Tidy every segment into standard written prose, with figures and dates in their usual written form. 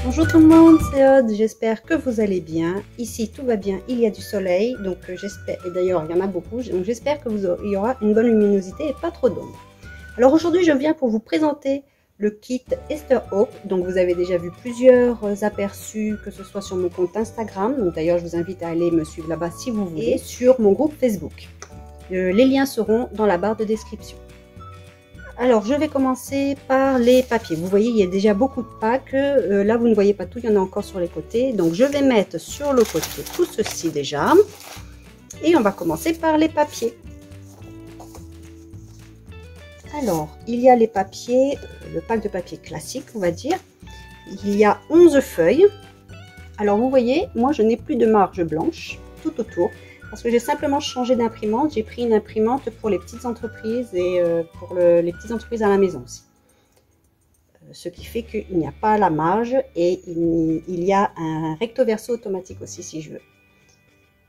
Bonjour tout le monde, c'est Aude, j'espère que vous allez bien. Ici tout va bien, il y a du soleil, donc j'espère, et d'ailleurs il y en a beaucoup, donc j'espère que il y aura une bonne luminosité et pas trop d'ombre. Alors aujourd'hui je viens pour vous présenter le kit Easter Hope. Donc vous avez déjà vu plusieurs aperçus, que ce soit sur mon compte Instagram, donc d'ailleurs je vous invite à aller me suivre là-bas si vous voulez, et sur mon groupe Facebook. Les liens seront dans la barre de description. Alors, je vais commencer par les papiers. Vous voyez, il y a déjà beaucoup de packs. Là, vous ne voyez pas tout, il y en a encore sur les côtés. Donc, je vais mettre sur le côté tout ceci déjà. Et on va commencer par les papiers. Alors, il y a les papiers, le pack de papier classique, on va dire. Il y a 11 feuilles. Alors, vous voyez, moi, je n'ai plus de marge blanche tout autour. Parce que j'ai simplement changé d'imprimante, j'ai pris une imprimante pour les petites entreprises et pour les petites entreprises à la maison aussi. Ce qui fait qu'il n'y a pas la marge et il y a un recto verso automatique aussi si je veux.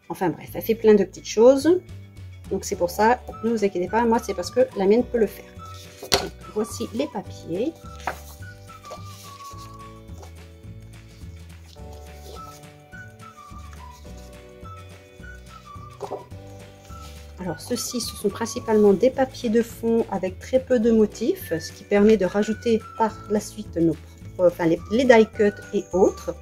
Enfin bref, elle fait plein de petites choses. Donc c'est pour ça, ne vous inquiétez pas, moi c'est parce que la mienne peut le faire. Donc, voici les papiers. Alors ceux-ci, ce sont principalement des papiers de fond avec très peu de motifs, ce qui permet de rajouter par la suite nos propres, les die cuts et autres.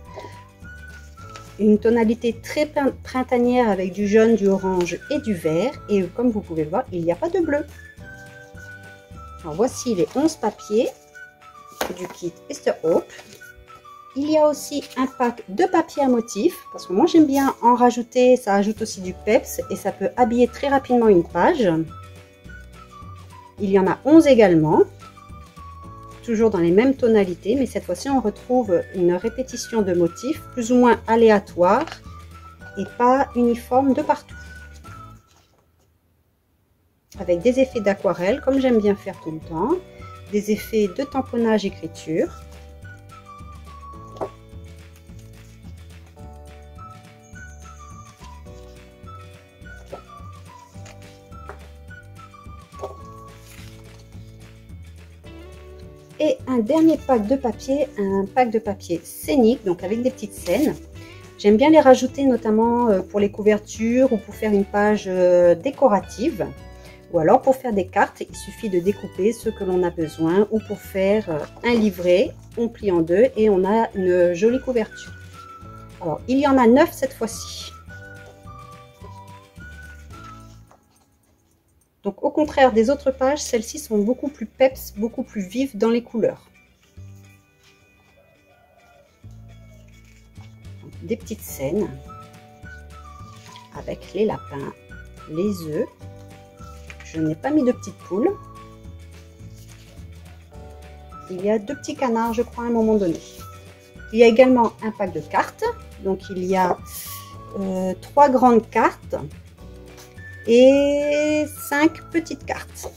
Une tonalité très printanière avec du jaune, du orange et du vert. Et comme vous pouvez le voir, il n'y a pas de bleu. Alors voici les 11 papiers du kit Easter Hope. Il y a aussi un pack de papier à motifs, parce que moi j'aime bien en rajouter, ça ajoute aussi du peps et ça peut habiller très rapidement une page. Il y en a 11 également, toujours dans les mêmes tonalités, mais cette fois-ci on retrouve une répétition de motifs plus ou moins aléatoire et pas uniforme de partout. Avec des effets d'aquarelle, comme j'aime bien faire tout le temps, des effets de tamponnage écriture. Et un dernier pack de papier, un pack de papier scénique, donc avec des petites scènes. J'aime bien les rajouter notamment pour les couvertures ou pour faire une page décorative. Ou alors pour faire des cartes, il suffit de découper ce que l'on a besoin. Ou pour faire un livret, on plie en deux et on a une jolie couverture. Alors il y en a 9 cette fois-ci. Donc au contraire des autres pages, celles-ci sont beaucoup plus peps, beaucoup plus vives dans les couleurs. Donc, des petites scènes avec les lapins, les œufs. Je n'ai pas mis de petites poules. Il y a 2 petits canards, je crois, à un moment donné. Il y a également un pack de cartes. Donc il y a 3 grandes cartes et 5 petites cartes.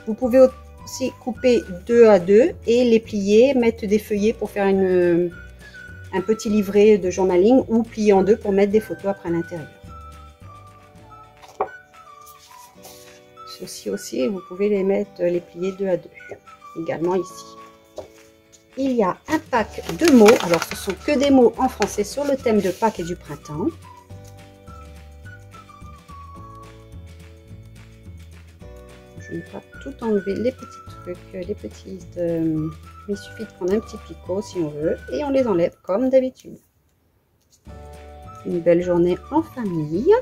Vous pouvez aussi couper 2 à 2 et les plier, mettre des feuillets pour faire un petit livret de journaling ou plier en deux pour mettre des photos après à l'intérieur. Ceci aussi, vous pouvez les plier 2 à 2 également ici. Il y a un pack de mots, alors ce sont que des mots en français sur le thème de Pâques et du printemps. Je ne vais pas tout enlever les petits trucs, les petites... il suffit de prendre un petit picot si on veut et on les enlève comme d'habitude. Une belle journée en famille.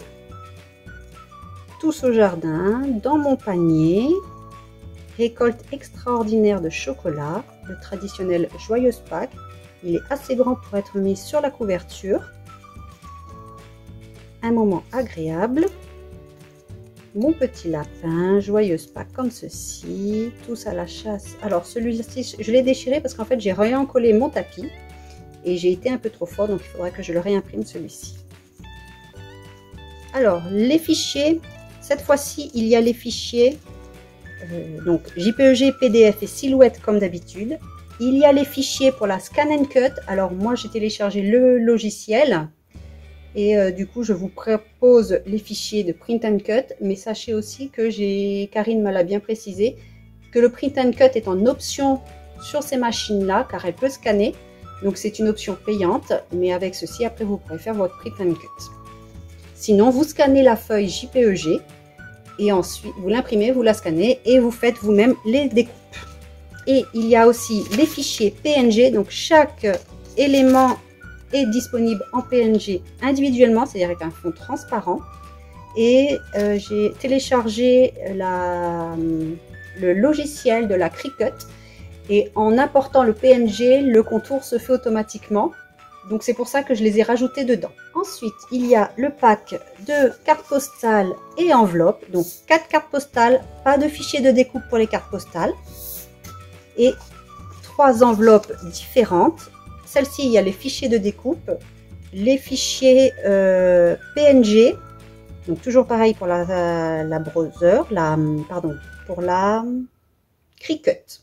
Tous au jardin, dans mon panier. Récolte extraordinaire de chocolat, le traditionnel Joyeuse Pâques. Il est assez grand pour être mis sur la couverture. Un moment agréable. Mon petit lapin, Joyeuse Pâques comme ceci, tous à la chasse. Alors celui-ci, je l'ai déchiré parce qu'en fait j'ai réencollé mon tapis et j'ai été un peu trop fort, donc il faudra que je le réimprime celui-ci. Alors les fichiers, cette fois-ci il y a les fichiers donc JPEG, PDF et Silhouette comme d'habitude. Il y a les fichiers pour la Scan and Cut. Alors moi j'ai téléchargé le logiciel. Et du coup, je vous propose les fichiers de Print and Cut. Mais sachez aussi que Karine me l'a bien précisé, que le Print and Cut est en option sur ces machines-là, car elle peut scanner. Donc c'est une option payante, mais avec ceci, après vous pourrez faire votre print and cut. Sinon, vous scannez la feuille JPEG et ensuite vous l'imprimez, vous la scannez et vous faites vous-même les découpes. Et il y a aussi les fichiers PNG, donc chaque élément est disponible en PNG individuellement, c'est-à-dire avec un fond transparent. Et j'ai téléchargé le logiciel de la Cricut et en important le PNG, le contour se fait automatiquement. Donc c'est pour ça que je les ai rajoutés dedans. Ensuite, il y a le pack de cartes postales et enveloppes. Donc 4 cartes postales, pas de fichier de découpe pour les cartes postales. Et 3 enveloppes différentes. Celle-ci, il y a les fichiers de découpe, les fichiers PNG. Donc toujours pareil pour la browser, pour la Cricut.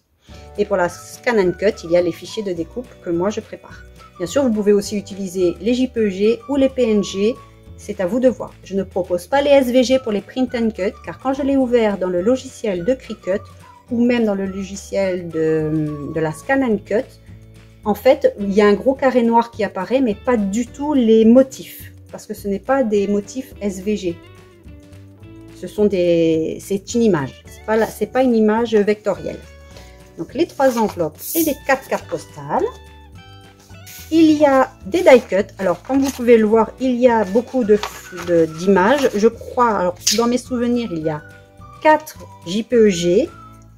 Et pour la Scan and Cut, il y a les fichiers de découpe que moi je prépare. Bien sûr, vous pouvez aussi utiliser les JPEG ou les PNG, c'est à vous de voir. Je ne propose pas les SVG pour les Print and Cut, car quand je l'ai ouvert dans le logiciel de Cricut, ou même dans le logiciel de la Scan and Cut, en fait, il y a un gros carré noir qui apparaît, mais pas du tout les motifs, parce que ce n'est pas des motifs SVG. C'est une image, c'est pas une image vectorielle. Donc les 3 enveloppes et les 4 cartes postales. Il y a des die cut. Alors comme vous pouvez le voir, il y a beaucoup d'images. Je crois, alors dans mes souvenirs, il y a 4 JPEG,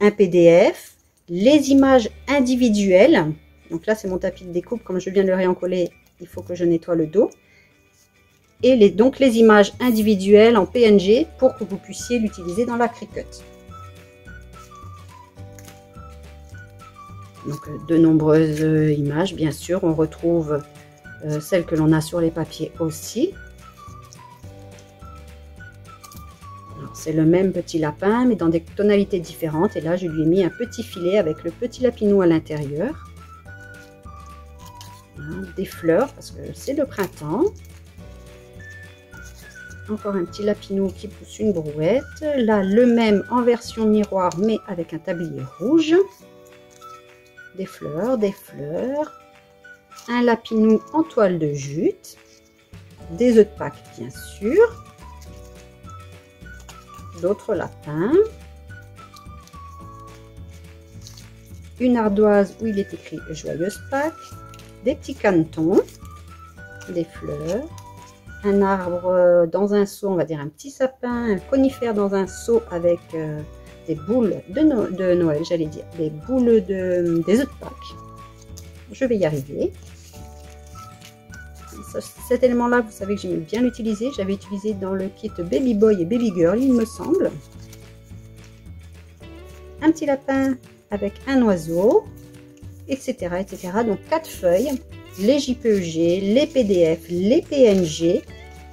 un PDF, les images individuelles. Donc là, c'est mon tapis de découpe. Comme je viens de le réencoller, il faut que je nettoie le dos. Et donc les images individuelles en PNG pour que vous puissiez l'utiliser dans la Cricut. Donc de nombreuses images, bien sûr. On retrouve celles que l'on a sur les papiers aussi. C'est le même petit lapin, mais dans des tonalités différentes. Et là, je lui ai mis un petit filet avec le petit lapinou à l'intérieur. Des fleurs, parce que c'est le printemps. Encore un petit lapinou qui pousse une brouette. Là, le même en version miroir, mais avec un tablier rouge. Des fleurs, un lapinou en toile de jute, des œufs de Pâques bien sûr, d'autres lapins, une ardoise où il est écrit Joyeuse Pâques, des petits canetons, des fleurs, un arbre dans un seau, on va dire un petit sapin, un conifère dans un seau avec des boules de Noël, j'allais dire, des boules des œufs de Pâques. Je vais y arriver. Cet élément-là, vous savez que j'aime bien l'utiliser. J'avais utilisé dans le kit Baby Boy et Baby Girl, il me semble. Un petit lapin avec un oiseau, etc., etc. Donc 4 feuilles, les JPEG, les PDF, les PNG,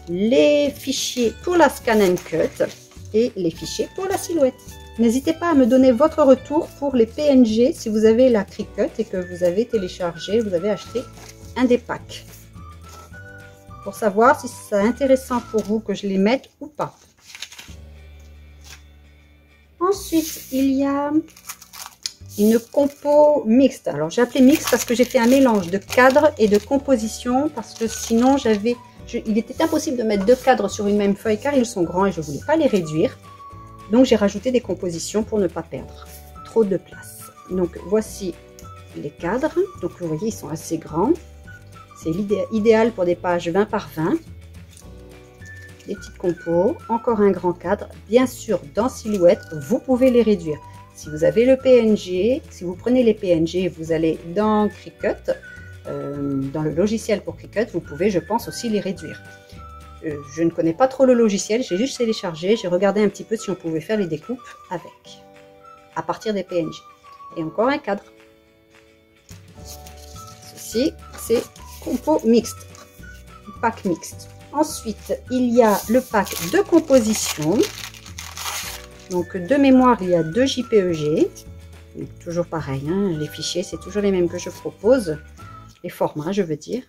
les fichiers pour la Scan and Cut et les fichiers pour la silhouette. N'hésitez pas à me donner votre retour pour les PNG si vous avez la Cricut et que vous avez téléchargé, vous avez acheté un des packs. Pour savoir si c'est intéressant pour vous que je les mette ou pas. Ensuite, il y a une compo mixte. Alors j'ai appelé mixte parce que j'ai fait un mélange de cadres et de composition parce que sinon il était impossible de mettre 2 cadres sur une même feuille car ils sont grands et je ne voulais pas les réduire. Donc j'ai rajouté des compositions pour ne pas perdre trop de place. Donc voici les cadres. Donc vous voyez, ils sont assez grands. C'est idéal pour des pages 20 par 20. Des petites compos, encore un grand cadre. Bien sûr, dans Silhouette, vous pouvez les réduire. Si vous avez le PNG, si vous prenez les PNG, vous allez dans Cricut, dans le logiciel pour Cricut, vous pouvez, je pense, aussi les réduire. Je ne connais pas trop le logiciel, j'ai juste téléchargé, j'ai regardé un petit peu si on pouvait faire les découpes avec, à partir des PNG. Et encore un cadre. Ceci, c'est compo mixte, pack mixte. Ensuite, il y a le pack de composition. Donc, de mémoire, il y a 2 JPEG. Donc, toujours pareil, hein, les fichiers, c'est toujours les mêmes que je propose. Les formats, je veux dire.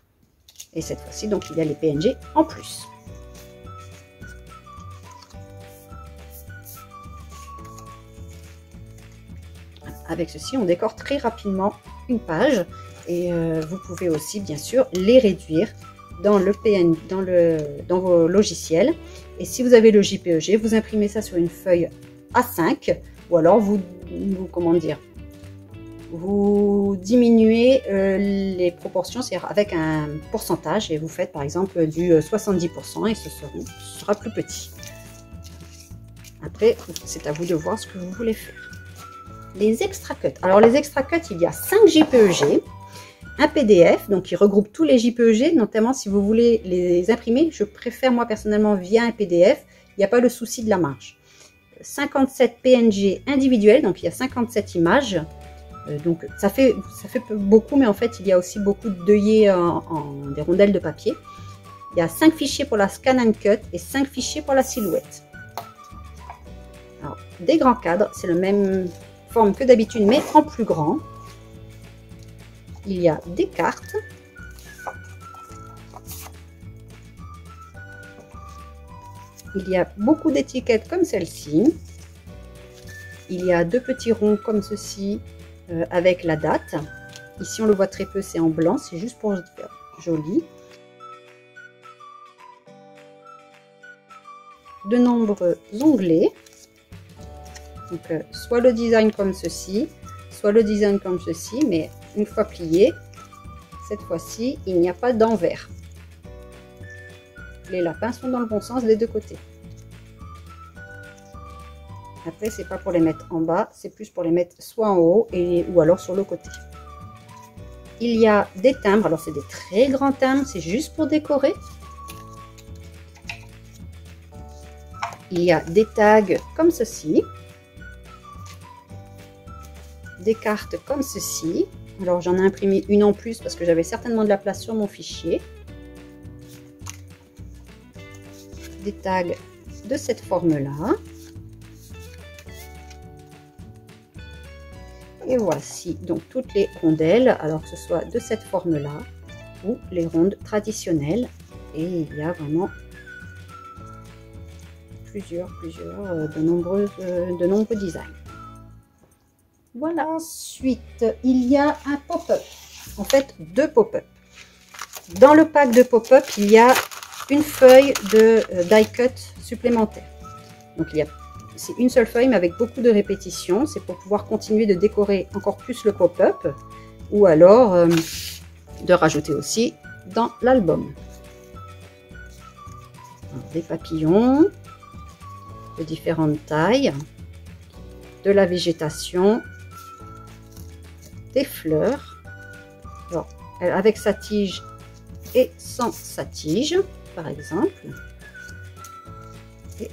Et cette fois-ci, donc, il y a les PNG en plus. Avec ceci, on décore très rapidement une page. Et vous pouvez aussi bien sûr les réduire dans le PN, dans vos logiciels. Et si vous avez le JPEG, vous imprimez ça sur une feuille A5 ou alors comment dire, vous diminuez les proportions, c'est-à-dire avec un pourcentage, et vous faites par exemple du 70% et ce sera plus petit. Après, c'est à vous de voir ce que vous voulez faire. Les extra cuts. Alors les extra cuts, il y a 5 JPEG, un PDF, donc qui regroupe tous les JPEG, notamment si vous voulez les imprimer. Je préfère moi personnellement via un PDF, il n'y a pas le souci de la marge. 57 PNG individuels, donc il y a 57 images. Donc ça fait beaucoup, mais en fait il y a aussi beaucoup d'œillets en des rondelles de papier. Il y a 5 fichiers pour la scan and cut et 5 fichiers pour la silhouette. Alors, des grands cadres, c'est la même forme que d'habitude, mais en plus grand. Il y a des cartes. Il y a beaucoup d'étiquettes comme celle-ci. Il y a 2 petits ronds comme ceci avec la date. Ici on le voit très peu, c'est en blanc, c'est juste pour faire joli. De nombreux onglets. Donc, soit le design comme ceci, soit le design comme ceci, mais une fois plié, cette fois-ci, il n'y a pas d'envers. Les lapins sont dans le bon sens des deux côtés. Après, c'est pas pour les mettre en bas, c'est plus pour les mettre soit en haut ou alors sur le côté. Il y a des timbres, alors c'est des très grands timbres, c'est juste pour décorer. Il y a des tags comme ceci. Des cartes comme ceci. Alors j'en ai imprimé une en plus parce que j'avais certainement de la place sur mon fichier. Des tags de cette forme-là. Et voici donc toutes les rondelles, alors que ce soit de cette forme-là ou les rondes traditionnelles. Et il y a vraiment de nombreux designs. Voilà, ensuite il y a un pop-up, en fait 2 pop-up. Dans le pack de pop-up, il y a une feuille de die cut supplémentaire. Donc c'est une seule feuille mais avec beaucoup de répétitions, c'est pour pouvoir continuer de décorer encore plus le pop-up ou alors de rajouter aussi dans l'album. Des papillons de différentes tailles, de la végétation, des fleurs, alors, avec sa tige et sans sa tige par exemple, et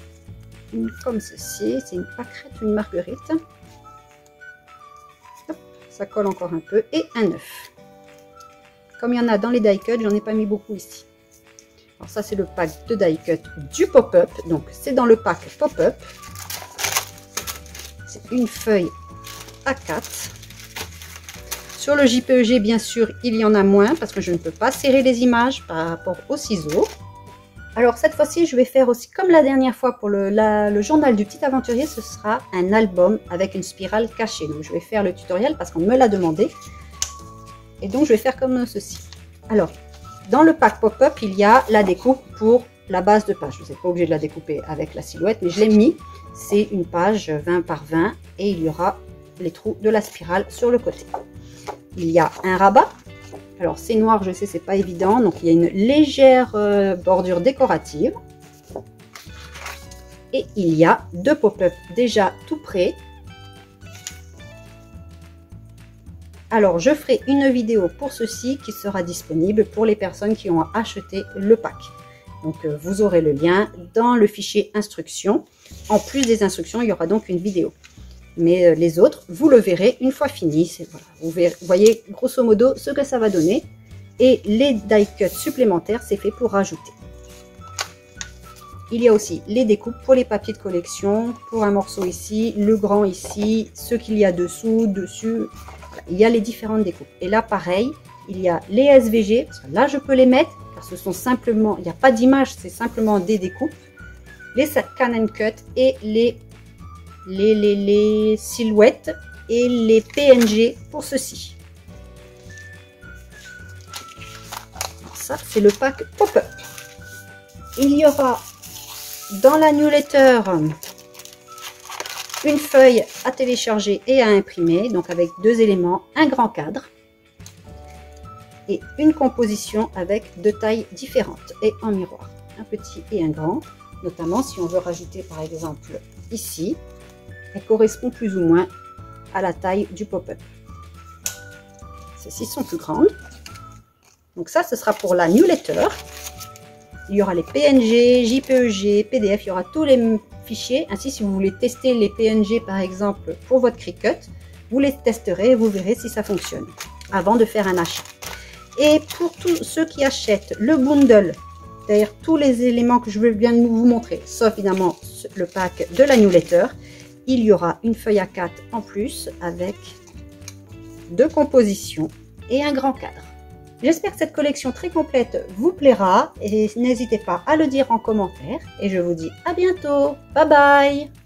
une comme ceci, c'est une pâquerette, une marguerite. Hop, ça colle encore un peu, et un œuf. Comme il y en a dans les die cut, j'en ai pas mis beaucoup ici. Alors ça c'est le pack de die cut du pop-up, donc c'est dans le pack pop-up. C'est une feuille A4. Sur le JPEG, bien sûr, il y en a moins parce que je ne peux pas serrer les images par rapport aux ciseaux. Alors cette fois-ci, je vais faire aussi comme la dernière fois pour le journal du petit aventurier, ce sera un album avec une spirale cachée. Donc je vais faire le tutoriel parce qu'on me l'a demandé. Et donc je vais faire comme ceci. Alors, dans le pack pop-up, il y a la découpe pour la base de page. Vous n'êtes pas obligé de la découper avec la silhouette, mais je l'ai mis. C'est une page 20 par 20 et il y aura les trous de la spirale sur le côté. Il y a un rabat. Alors c'est noir, je sais, c'est pas évident. Donc il y a une légère bordure décorative. Et il y a 2 pop-up déjà tout prêts. Alors je ferai une vidéo pour ceci qui sera disponible pour les personnes qui ont acheté le pack. Donc vous aurez le lien dans le fichier instructions. En plus des instructions, il y aura donc une vidéo. Mais les autres, vous le verrez une fois fini. Voilà, vous voyez grosso modo ce que ça va donner. Et les die cut supplémentaires, c'est fait pour rajouter. Il y a aussi les découpes pour les papiers de collection, pour un morceau ici, le grand ici, ce qu'il y a dessous, dessus. Il y a les différentes découpes. Et là, pareil, il y a les SVG, parce que là, je peux les mettre, car ce sont simplement, il n'y a pas d'image, c'est simplement des découpes. Les scan and cut et les silhouettes et les PNG pour ceci. ça, c'est le pack pop-up. Il y aura dans la newsletter une feuille à télécharger et à imprimer, donc avec 2 éléments, un grand cadre et une composition avec 2 tailles différentes et en miroir, un petit et un grand, notamment si on veut rajouter par exemple ici, elle correspond plus ou moins à la taille du pop-up. Celles-ci sont plus grandes, donc ça ce sera pour la newsletter. Il y aura les PNG, JPEG, PDF, il y aura tous les fichiers. Ainsi, si vous voulez tester les PNG par exemple pour votre Cricut, vous les testerez et vous verrez si ça fonctionne avant de faire un achat. Et pour tous ceux qui achètent le bundle, c'est-à-dire tous les éléments que je viens de vous montrer, sauf évidemment le pack de la newsletter, il y aura une feuille A4 en plus avec 2 compositions et un grand cadre. J'espère que cette collection très complète vous plaira et n'hésitez pas à le dire en commentaire et je vous dis à bientôt. Bye bye!